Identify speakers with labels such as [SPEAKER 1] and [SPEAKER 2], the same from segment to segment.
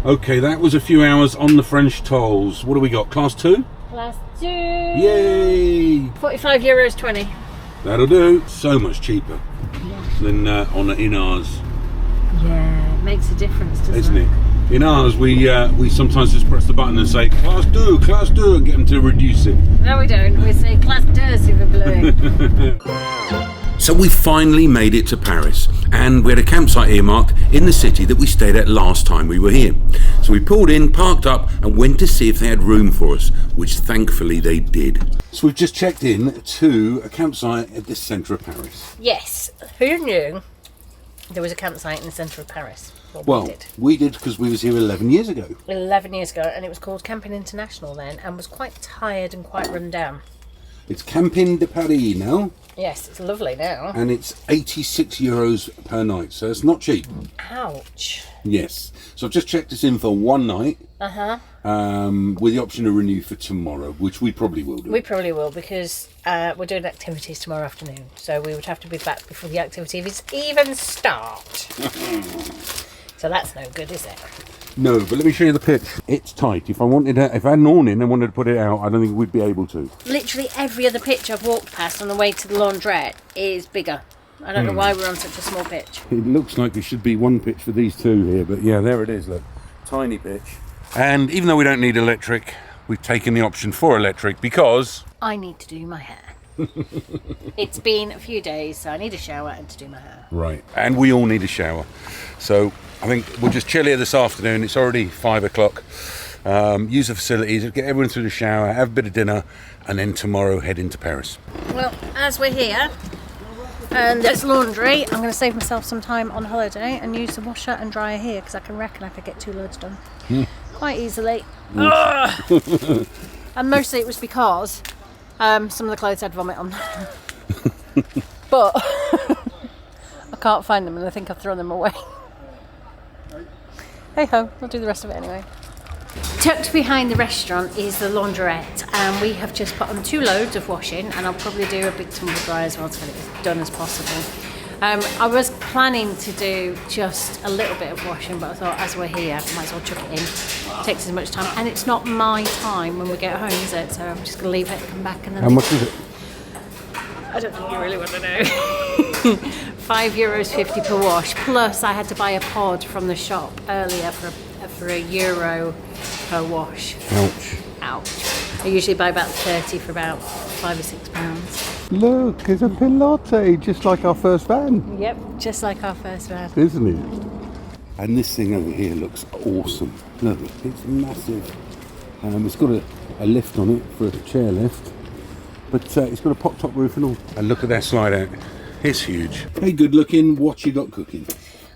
[SPEAKER 1] Okay, that was a few hours on the French tolls. What do we got? Class 2?
[SPEAKER 2] Class 2.
[SPEAKER 1] Yay!
[SPEAKER 2] €45.20.
[SPEAKER 1] That'll do. So much cheaper than in ours.
[SPEAKER 2] Yeah, it makes a difference,
[SPEAKER 1] doesn't it? In ours, we sometimes just press the button and say Class 2, Class 2, and get them to reduce it.
[SPEAKER 2] No, we don't. We say Class 2, s'il vous plaît.
[SPEAKER 1] So we finally made it to Paris, and we had a campsite earmarked in the city that we stayed at last time we were here. So we pulled in, parked up, and went to see if they had room for us, which thankfully they did. So we've just checked in to a campsite at the centre of Paris.
[SPEAKER 2] Yes. Who knew there was a campsite in the centre of Paris?
[SPEAKER 1] Well, we did because we was here 11 years ago.
[SPEAKER 2] 11 years ago, and it was called Camping International then, and was quite tired and quite run down.
[SPEAKER 1] It's Camping de Paris now.
[SPEAKER 2] Yes, it's lovely now.
[SPEAKER 1] And it's €86 per night, so it's not cheap.
[SPEAKER 2] Ouch.
[SPEAKER 1] Yes. So I've just checked this in for one night.
[SPEAKER 2] Uh-huh.
[SPEAKER 1] With the option to renew for tomorrow, which we probably will do.
[SPEAKER 2] We probably will, because we're doing activities tomorrow afternoon, so we would have to be back before the activities even start. So that's no good, is it?
[SPEAKER 1] No, but let me show you the pitch. It's tight. If I had an awning and wanted to put it out, I don't think we'd be able to.
[SPEAKER 2] Literally every other pitch I've walked past on the way to the laundrette is bigger. I don't know why we're on such a small pitch.
[SPEAKER 1] It looks like there should be one pitch for these two here, but yeah, there it is, look. Tiny pitch. And even though we don't need electric, we've taken the option for electric because
[SPEAKER 2] I need to do my hair. It's been a few days, so I need a shower and to do my hair.
[SPEAKER 1] Right, and we all need a shower. So I think we'll just chill here this afternoon. It's already 5 o'clock. Use the facilities, get everyone through the shower, have a bit of dinner, and then tomorrow head into Paris.
[SPEAKER 2] Well, as we're here, and there's laundry, I'm going to save myself some time on holiday and use the washer and dryer here, because I can reckon I could get 2 loads done quite easily. And mostly it was because some of the clothes had vomit on. But I can't find them, and I think I've thrown them away. Hey ho, I'll do the rest of it anyway. Tucked behind the restaurant is the laundrette, and we have just put on 2 loads of washing, and I'll probably do a big tumble dry as well to get it as done as possible. I was planning to do just a little bit of washing, but I thought as we're here, I might as well chuck it in. It takes as much time, and it's not my time when we get home, is it? So I'm just going to leave it and come back. And then
[SPEAKER 1] how much is it?
[SPEAKER 2] I don't think you really want to know. €5.50 per wash. Plus, I had to buy a pod from the shop earlier for €1 per wash. Ouch. I usually buy about 30 for about £5 or £6.
[SPEAKER 1] Look, it's a pilote, just like our first van.
[SPEAKER 2] Yep, just like our first van.
[SPEAKER 1] Isn't it? And this thing over here looks awesome. Look, it's massive. It's got a lift on it for a chair lift. But it's got a pop-top roof and all. And look at that slide out. It's huge. Hey, good looking, what you got cooking?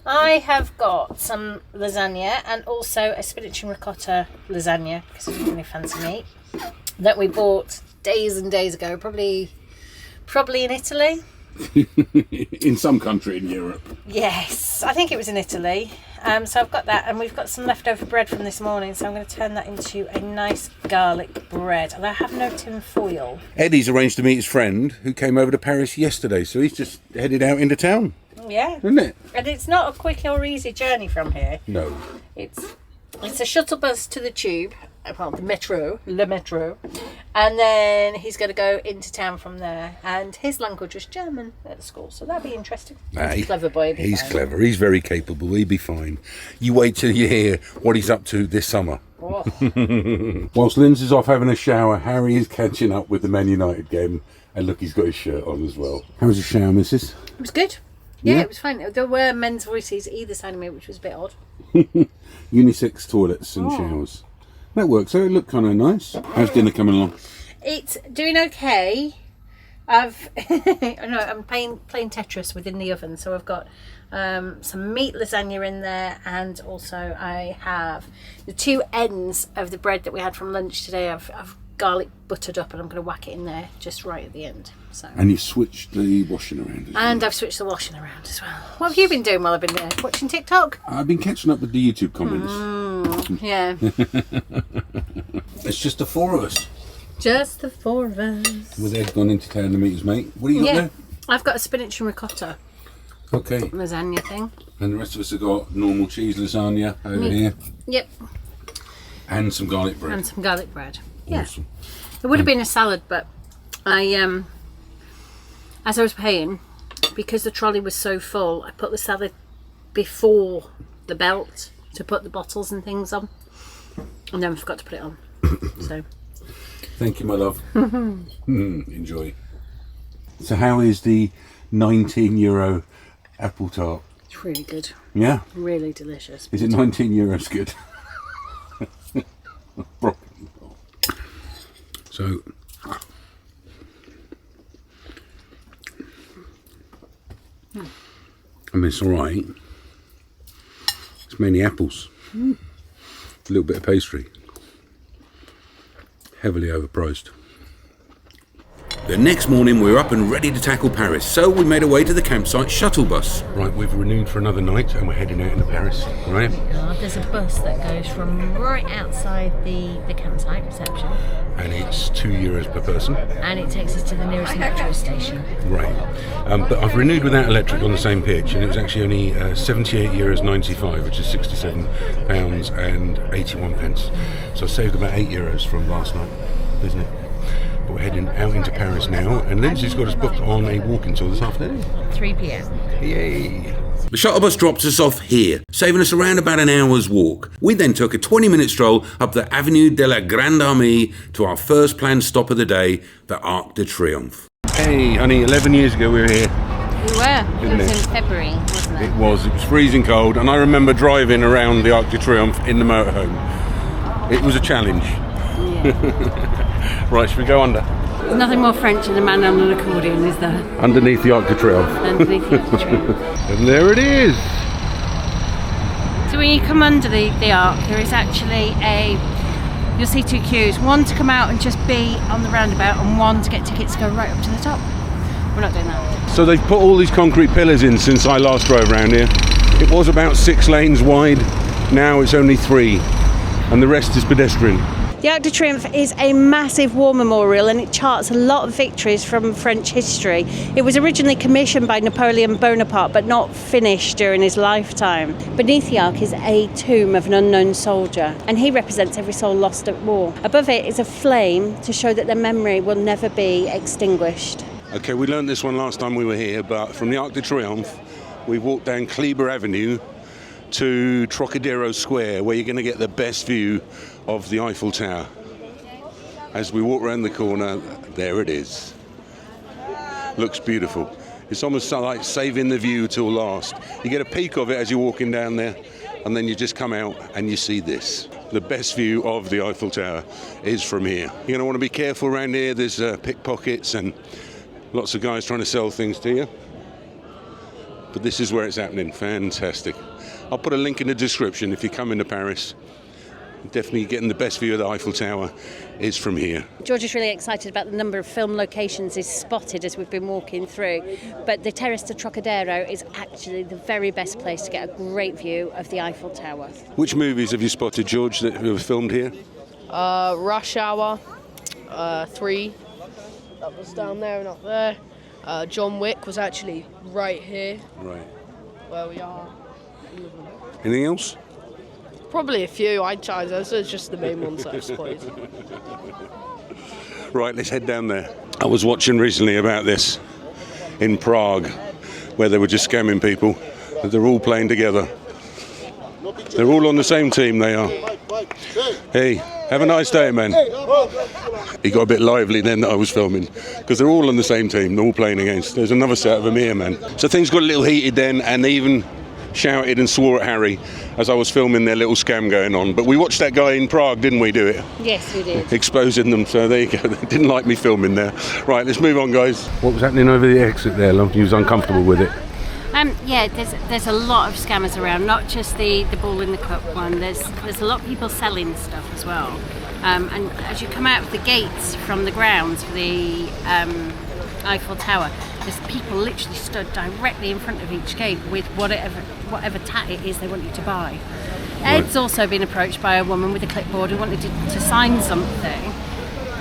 [SPEAKER 2] I have got some lasagna and also a spinach and ricotta lasagna, because it's really fancy meat, that we bought days and days ago, probably in Italy.
[SPEAKER 1] In some country in Europe.
[SPEAKER 2] Yes, I think it was in Italy. So I've got that, and we've got some leftover bread from this morning, so I'm going to turn that into a nice garlic bread. And I have no tin foil.
[SPEAKER 1] Eddie's arranged to meet his friend who came over to Paris yesterday, so he's just headed out into town.
[SPEAKER 2] Yeah.
[SPEAKER 1] Isn't it?
[SPEAKER 2] And it's not a quick or easy journey from here.
[SPEAKER 1] No.
[SPEAKER 2] It's a shuttle bus to the tube, well, the metro, and then he's going to go into town from there. And his language was German at school, so that'll be interesting. He's a clever boy.
[SPEAKER 1] He's clever. He's very capable. He'll be fine. You wait till you hear what he's up to this summer.
[SPEAKER 2] Oh.
[SPEAKER 1] Whilst Lindsay's off having a shower, Harry is catching up with the Man United game. And look, he's got his shirt on as well. How was your shower, missus?
[SPEAKER 2] It was good. Yeah, it was fine. There were men's voices either side of me, which was a bit odd.
[SPEAKER 1] Unisex toilets and showers. That works. So it looked kind of nice. How's dinner coming along?
[SPEAKER 2] It's doing okay. I'm playing Tetris within the oven, so I've got some meat lasagna in there, and also I have the 2 ends of the bread that we had from lunch today. I've garlic buttered up, and I'm going to whack it in there just right at the end. So. And
[SPEAKER 1] you switched the washing around as well.
[SPEAKER 2] And I've switched the washing around as well. What have you been doing while I've been there? Watching TikTok?
[SPEAKER 1] I've been catching up with the YouTube comments.
[SPEAKER 2] Yeah.
[SPEAKER 1] It's just the 4 of us.
[SPEAKER 2] Just the 4 of us.
[SPEAKER 1] With Ed gone into town to meet his mate. What do you got there?
[SPEAKER 2] I've got a spinach and ricotta.
[SPEAKER 1] Okay.
[SPEAKER 2] lasagna thing.
[SPEAKER 1] And the rest of us have got normal cheese lasagna over here.
[SPEAKER 2] Yep.
[SPEAKER 1] And some garlic bread.
[SPEAKER 2] And some garlic bread.
[SPEAKER 1] Awesome.
[SPEAKER 2] Yeah. It would have been a salad, but I as I was paying, because the trolley was so full, I put the salad before the belt to put the bottles and things on, and then I forgot to put it on. So.
[SPEAKER 1] Thank you, my love. Enjoy. So how is the €19 apple tart?
[SPEAKER 2] It's really good.
[SPEAKER 1] Yeah?
[SPEAKER 2] Really delicious.
[SPEAKER 1] Is it €19 good? So, I mean, it's alright. It's mainly apples. A little bit of pastry. Heavily overpriced. The next morning we were up and ready to tackle Paris, so we made our way to the campsite shuttle bus. Right, we've renewed for another night and we're heading out into Paris, right?
[SPEAKER 2] There's a bus that goes from right outside the campsite reception.
[SPEAKER 1] And it's €2 per person.
[SPEAKER 2] And it takes us to the nearest metro station.
[SPEAKER 1] Right. But I've renewed without electric on the same pitch, and it was actually only €78.95, which is £67.81. So I saved about €8 from last night, isn't it? But we're heading out into Paris now, and Lindsay's got us booked on a walking tour this afternoon.
[SPEAKER 2] 3 p.m.
[SPEAKER 1] Yay! The shuttle bus drops us off here, saving us around about an hour's walk. We then took a 20-minute stroll up the Avenue de la Grande Armée to our first planned stop of the day, the Arc de Triomphe. Hey, honey, 11 years ago we were here.
[SPEAKER 2] We were. It was in February, wasn't it?
[SPEAKER 1] It was freezing cold, and I remember driving around the Arc de Triomphe in the motorhome. It was a challenge.
[SPEAKER 2] Yeah.
[SPEAKER 1] Right, should we go under?
[SPEAKER 2] There's nothing more French than a man on an accordion, is there?
[SPEAKER 1] Underneath the Arc de Triomphe.
[SPEAKER 2] Underneath the Arc de Triomphe.
[SPEAKER 1] And there it is!
[SPEAKER 2] So when you come under the Arc, there is actually you'll see 2 queues. One to come out and just be on the roundabout, and one to get tickets to go right up to the top. We're not doing that.
[SPEAKER 1] So they've put all these concrete pillars in since I last drove around here. It was about 6 lanes wide, now it's only 3, and the rest is pedestrian.
[SPEAKER 2] The Arc de Triomphe is a massive war memorial, and it charts a lot of victories from French history. It was originally commissioned by Napoleon Bonaparte, but not finished during his lifetime. Beneath the Arc is a tomb of an unknown soldier, and he represents every soul lost at war. Above it is a flame to show that their memory will never be extinguished.
[SPEAKER 1] Okay, we learned this one last time we were here, but from the Arc de Triomphe, we walked down Kleber Avenue to Trocadero Square, where you're going to get the best view of the Eiffel Tower. As we walk around the corner, there it is. Looks beautiful. It's almost like saving the view till last. You get a peek of it as you're walking down there, and then you just come out and you see this. The best view of the Eiffel Tower is from here. You're going to want to be careful around here. There's pickpockets and lots of guys trying to sell things to you. But this is where it's happening. Fantastic. I'll put a link in the description if you come into Paris. Definitely getting the best view of the Eiffel Tower is from here.
[SPEAKER 2] George is really excited about the number of film locations he's spotted as we've been walking through, but the Terrace de Trocadero is actually the very best place to get a great view of the Eiffel Tower.
[SPEAKER 1] Which movies have you spotted, George, that were filmed here?
[SPEAKER 3] Rush Hour 3, that was down there and up there. John Wick was actually right here.
[SPEAKER 1] Right.
[SPEAKER 3] Where we are.
[SPEAKER 1] Anything else?
[SPEAKER 3] Probably a few. Those are just the main ones that I've spotted.
[SPEAKER 1] Right, let's head down there. I was watching recently about this in Prague, where they were just scamming people. They're all playing together. They're all on the same team, they are. Hey, have a nice day, man. He got a bit lively then that I was filming, because they're all on the same team, they're all playing against. There's another set of them here, man. So things got a little heated then, and they even shouted and swore at Harry as I was filming their little scam going on. But we watched that guy in Prague, didn't we, do it?
[SPEAKER 2] Yes, we did.
[SPEAKER 1] Exposing them, so there you go. They didn't like me filming there. Right, let's move on, guys. What was happening over the exit there, love? You was uncomfortable with it?
[SPEAKER 2] Yeah, there's a lot of scammers around, not just the ball in the cup one. There's a lot of people selling stuff as well. And as you come out of the gates from the grounds for the Eiffel Tower, there's people literally stood directly in front of each gate with whatever tat it is they want you to buy. Ed's also been approached by a woman with a clipboard who wanted to sign something.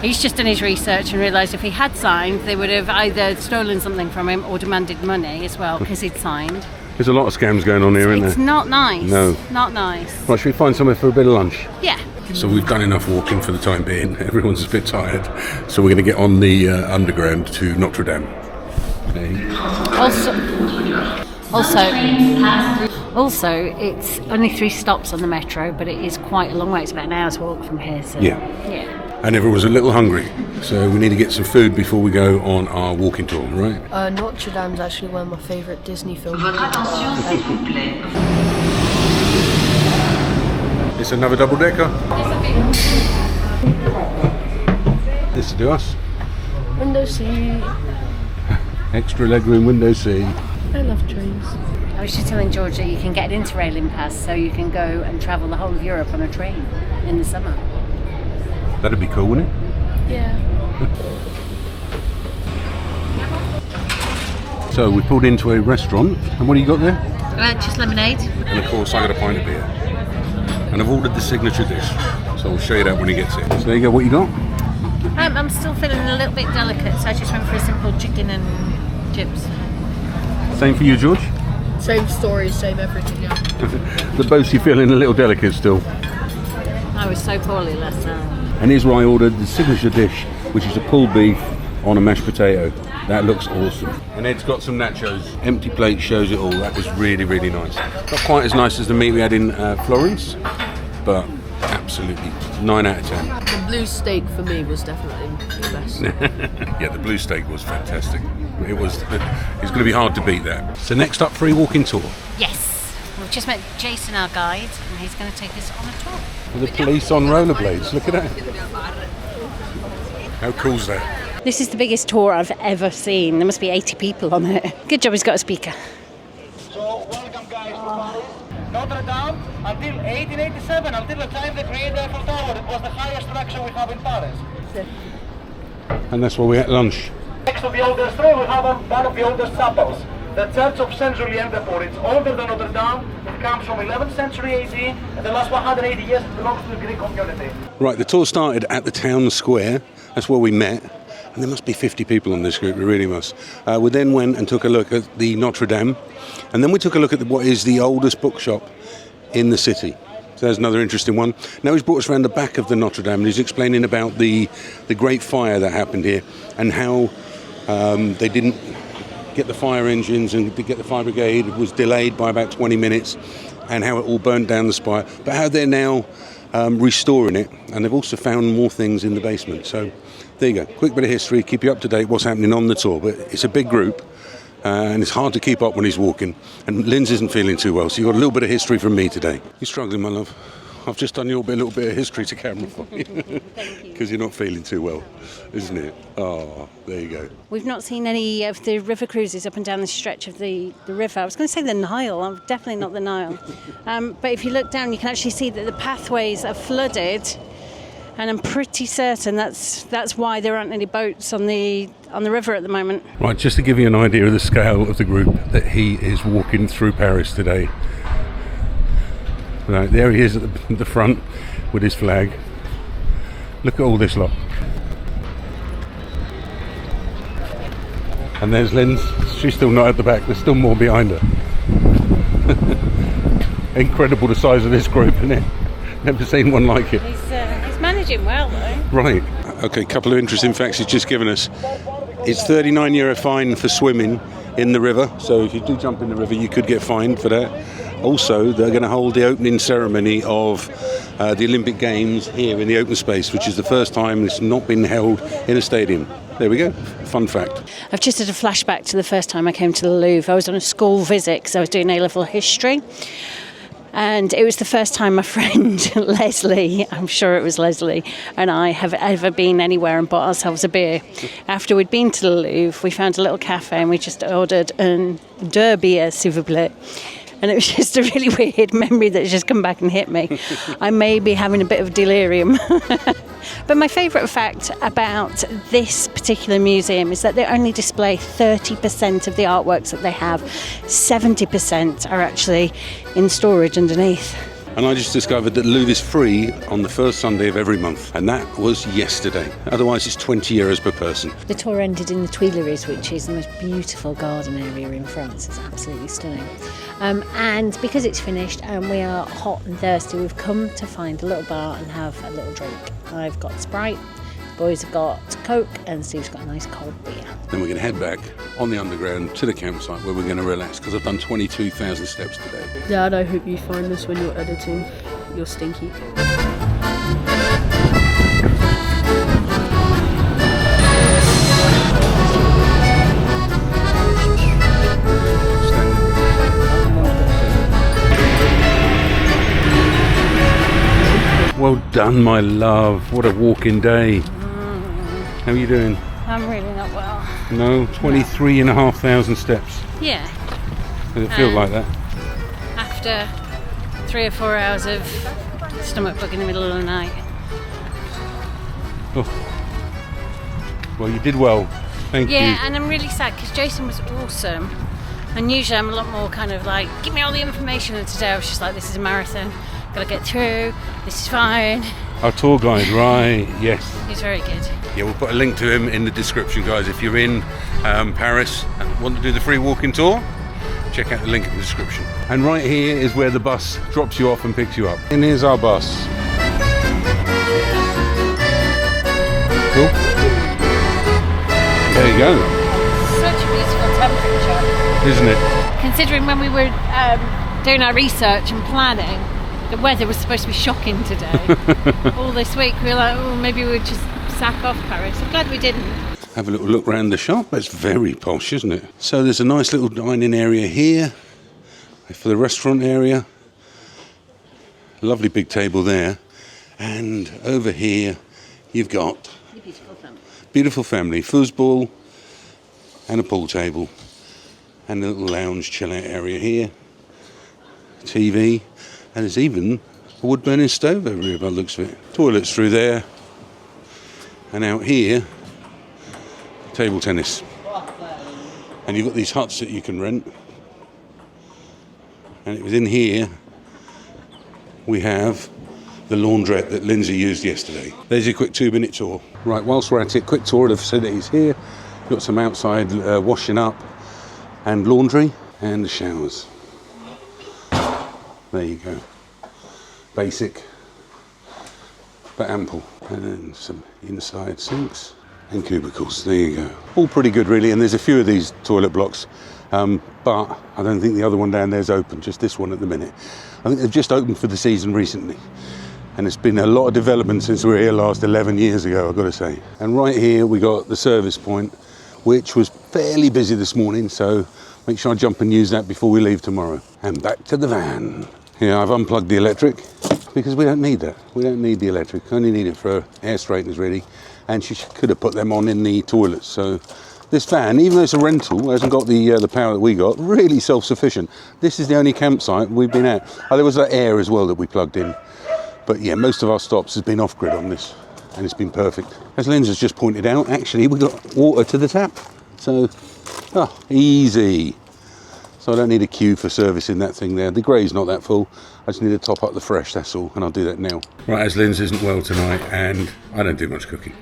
[SPEAKER 2] He's just done his research and realised if he had signed, they would have either stolen something from him or demanded money as well, because he'd signed.
[SPEAKER 1] There's a lot of scams going on here, isn't there?
[SPEAKER 2] It's not nice.
[SPEAKER 1] No.
[SPEAKER 2] Not nice.
[SPEAKER 1] Right, should we find somewhere for a bit of lunch?
[SPEAKER 2] Yeah.
[SPEAKER 1] So we've done enough walking for the time being. Everyone's a bit tired. So we're going to get on the underground to Notre Dame. Okay.
[SPEAKER 2] Also, it's only 3 stops on the metro, but it is quite a long way. It's about an hour's walk from here. So,
[SPEAKER 1] yeah. And everyone's a little hungry, so we need to get some food before we go on our walking tour, right?
[SPEAKER 3] Notre Dame's actually one of my favourite Disney films.
[SPEAKER 1] It's another double-decker. This to do us.
[SPEAKER 3] Window seat.
[SPEAKER 1] Extra legroom, window seat.
[SPEAKER 3] I love trains.
[SPEAKER 2] I was just telling George that you can get an Interrail impasse, so you can go and travel the whole of Europe on a train in the summer.
[SPEAKER 1] That'd be cool, wouldn't it?
[SPEAKER 3] Yeah.
[SPEAKER 1] So we pulled into a restaurant, and what do you got there?
[SPEAKER 2] Just lemonade.
[SPEAKER 1] And of course I got a pint of beer. And I've ordered the signature dish, so I'll show you that when he gets here. So there you go, what you got?
[SPEAKER 2] I'm still feeling a little bit delicate, so I just went for a simple chicken and chips.
[SPEAKER 1] Same for you, George?
[SPEAKER 3] Same story, same everything, yeah.
[SPEAKER 1] The both you feeling a little delicate still.
[SPEAKER 2] I was so poorly last time.
[SPEAKER 1] And here's where I ordered the signature dish, which is a pulled beef on a mashed potato. That looks awesome. And Ed's got some nachos. Empty plate shows it all. That was really, really nice. Not quite as nice as the meat we had in Florence, but absolutely 9 out of 10.
[SPEAKER 3] The blue steak for me was definitely the best.
[SPEAKER 1] Yeah, the blue steak was fantastic. It's going to be hard to beat that. So next up, free walking tour.
[SPEAKER 2] Yes. We've just met Jason, our guide, and he's going to take us on a tour.
[SPEAKER 1] The police on rollerblades. Look at that. How cool's that?
[SPEAKER 2] This is the biggest tour I've ever seen. There must be 80 people on it. Good job he's got a speaker.
[SPEAKER 4] So, welcome guys to Paris. Notre Dame, until 1887, until the time they created the Eiffel Tower, it was the highest structure we have in Paris.
[SPEAKER 1] And that's where we're at lunch.
[SPEAKER 4] Next to the oldest room, we have one of the oldest chapels. The Church of Saint Julien de Port. It's older than Notre Dame. It comes from 11th century AD, and the last 180 years it belongs to the Greek community.
[SPEAKER 1] Right, the tour started at the town square. That's where we met. And there must be 50 people on this group, it really must. We then went and took a look at the Notre Dame. And then we took a look at what is the oldest bookshop in the city. So there's another interesting one. Now he's brought us around the back of the Notre Dame and he's explaining about the great fire that happened here and how they didn't get the fire engines and to get the fire brigade. It was delayed by about 20 minutes and how it all burnt down the spire. But how they're now restoring it, and they've also found more things in the basement. So there you go, quick bit of history, keep you up to date what's happening on the tour. But it's a big group and it's hard to keep up when he's walking, and Lynn's isn't feeling too well, so you've got a little bit of history from me today. You're struggling, my love. I've just done you a little bit of history to camera for you.
[SPEAKER 2] Thank you.
[SPEAKER 1] Because you're not feeling too well, isn't it? Oh, there you go.
[SPEAKER 2] We've not seen any of the river cruises up and down the stretch of the river. I was going to say the Nile, definitely not the Nile. But if you look down, you can actually see that the pathways are flooded, and I'm pretty certain that's why there aren't any boats on the river at the moment. Right,
[SPEAKER 1] just to give you an idea of the scale of the group that he is walking through Paris today. Right, there he is at the front with his flag. Look at all this lot. And there's Lynn. She's still not at the back. There's still more behind her. Incredible the size of this group, isn't it? Never seen one like it.
[SPEAKER 2] He's managing well, though.
[SPEAKER 1] Right. Okay, a couple of interesting facts he's just given us. It's €39 fine for swimming in the river. So if you do jump in the river, you could get fined for that. Also, they're going to hold the opening ceremony of the Olympic Games here in the open space, which is the first time it's not been held in a stadium. There we go. Fun fact.
[SPEAKER 2] I've just had a flashback to the first time I came to the Louvre. I was on a school visit because I was doing A-level history. And it was the first time my friend Leslie, I'm sure it was Leslie, and I have ever been anywhere and bought ourselves a beer. After we'd been to the Louvre, we found a little cafe and we just ordered deux bières, s'il vous plaît. And it was just a really weird memory that's just come back and hit me. I may be having a bit of delirium. But my favourite fact about this particular museum is that they only display 30% of the artworks that they have. 70% are actually in storage underneath.
[SPEAKER 1] And I just discovered that Louvre is free on the first Sunday of every month, and that was yesterday. Otherwise, it's 20 euros per person.
[SPEAKER 2] The tour ended in the Tuileries, which is the most beautiful garden area in France. It's absolutely stunning. And because it's finished and we are hot and thirsty, we've come to find a little bar and have a little drink. I've got Sprite, the boys have got Coke, and Steve's got a nice cold beer.
[SPEAKER 1] Then we're going to head back on the underground to the campsite where we're going to relax, because I've done 22,000 steps today.
[SPEAKER 3] Dad, I hope you find this when you're editing. You're stinky.
[SPEAKER 1] Well done, my love. What a walking day. How are you doing?
[SPEAKER 2] I'm really not well.
[SPEAKER 1] No, 23,500 steps.
[SPEAKER 2] Yeah.
[SPEAKER 1] Does it feel like that?
[SPEAKER 2] After 3 or 4 hours of stomach bug in the middle of the night.
[SPEAKER 1] Oh. Well, you did well. Thank you.
[SPEAKER 2] Yeah, and I'm really sad because Jason was awesome. And usually I'm a lot more kind of like, give me all the information. And today I was just like, this is a marathon. Gotta get through. This is fine.
[SPEAKER 1] Our tour guide, right? Yes.
[SPEAKER 2] He's very good.
[SPEAKER 1] Yeah, we'll put a link to him in the description, guys. If you're in Paris and want to do the free walking tour, check out the link in the description. And right here is where the bus drops you off and picks you up. And here's our bus. Cool. There you go.
[SPEAKER 2] Such a beautiful temperature.
[SPEAKER 1] Isn't it?
[SPEAKER 2] Considering when we were doing our research and planning, the weather was supposed to be shocking today. All this week we were like, oh, maybe we would just sack off Paris. I'm glad we didn't.
[SPEAKER 1] Have a little look around the shop. It's very posh, isn't it? So there's a nice little dining area here for the restaurant area. Lovely big table there. And over here you've got beautiful family foosball and a pool table and a little lounge chill out area here. TV. And there's even a wood burning stove over here by the looks of it. Toilets through there. And out here, table tennis. And you've got these huts that you can rent. And it was in here we have the laundrette that Lindsay used yesterday. There's your quick 2-minute tour. Right, whilst we're at it, quick tour of the facilities here. Got some outside washing up and laundry and the showers. There you go. Basic, but ample. And then some inside sinks and cubicles. There you go. All pretty good, really. And there's a few of these toilet blocks, but I don't think the other one down there is open, just this one at the minute. I think they've just opened for the season recently. And it's been a lot of development since we were here last 11 years ago, I've got to say. And right here we got the service point, which was fairly busy this morning, so make sure I jump and use that before we leave tomorrow. And back to the van. Yeah, I've unplugged the electric because we don't need that. We don't need the electric, only need it for hair straighteners really. And she could have put them on in the toilets. So this van, even though it's a rental, hasn't got the power that we got, really self-sufficient. This is the only campsite we've been at. Oh, there was that air as well that we plugged in. But yeah, most of our stops has been off-grid on this, and it's been perfect. As Linz has just pointed out, actually we got water to the tap. So, easy. So I don't need a queue for servicing that thing there. The grey's not that full. I just need to top up the fresh, that's all, and I'll do that now. Right, as Linz isn't well tonight, and I don't do much cooking,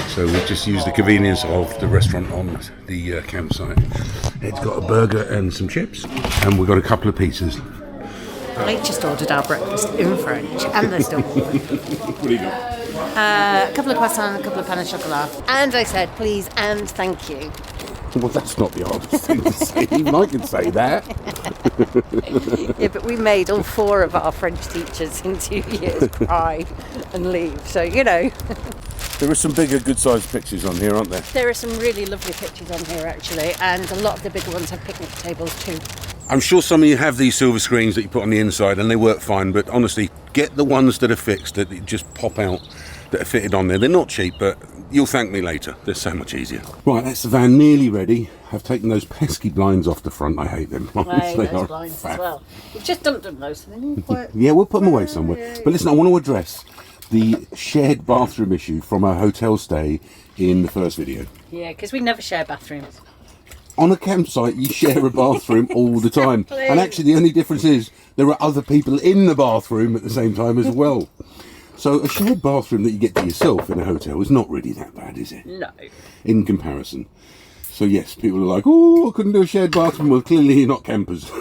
[SPEAKER 1] so we'll just use the convenience of the restaurant on the campsite. It's got a burger and some chips, and we've got a couple of pizzas.
[SPEAKER 2] I just ordered our breakfast in French, and they're still warm.
[SPEAKER 1] What do you got?
[SPEAKER 2] A couple of croissants, a couple of pain au chocolat. And I said, please and thank you.
[SPEAKER 1] Well, that's not the hardest thing to say. Even I can say that.
[SPEAKER 2] Yeah, but we made all 4 of our French teachers in 2 years cry and leave. So, you know.
[SPEAKER 1] There are some bigger, good-sized pictures on here, aren't there?
[SPEAKER 2] There are some really lovely pictures on here, actually. And a lot of the bigger ones have picnic tables, too.
[SPEAKER 1] I'm sure some of you have these silver screens that you put on the inside and they work fine, but honestly, get the ones that are fixed, that just pop out, that are fitted on there. They're not cheap, but you'll thank me later. They're so much easier. Right, that's the van nearly ready. I've taken those pesky blinds off the front. I hate them.
[SPEAKER 2] They those blinds as well. We've just dumped them, those.
[SPEAKER 1] Yeah, we'll put them away somewhere. But listen, I want to address the shared bathroom issue from our hotel stay in the first video.
[SPEAKER 2] Yeah, because we never share bathrooms.
[SPEAKER 1] On a campsite, you share a bathroom all the time. And actually, the only difference is there are other people in the bathroom at the same time as well. So a shared bathroom that you get to yourself in a hotel is not really that bad, is it?
[SPEAKER 2] No.
[SPEAKER 1] In comparison. So yes, people are like, oh, I couldn't do a shared bathroom. Well, clearly you're not campers.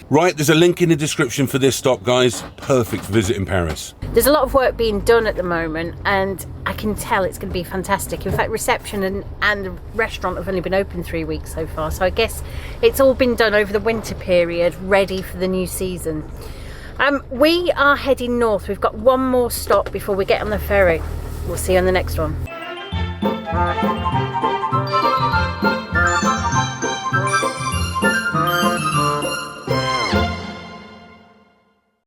[SPEAKER 1] Right, there's a link in the description for this stop, guys. Perfect for visiting Paris.
[SPEAKER 2] There's a lot of work being done at the moment, and I can tell it's going to be fantastic. In fact, reception and the restaurant have only been open 3 weeks so far, so I guess it's all been done over the winter period, ready for the new season. We are heading north. We've got one more stop before we get on the ferry. We'll see you on the next one.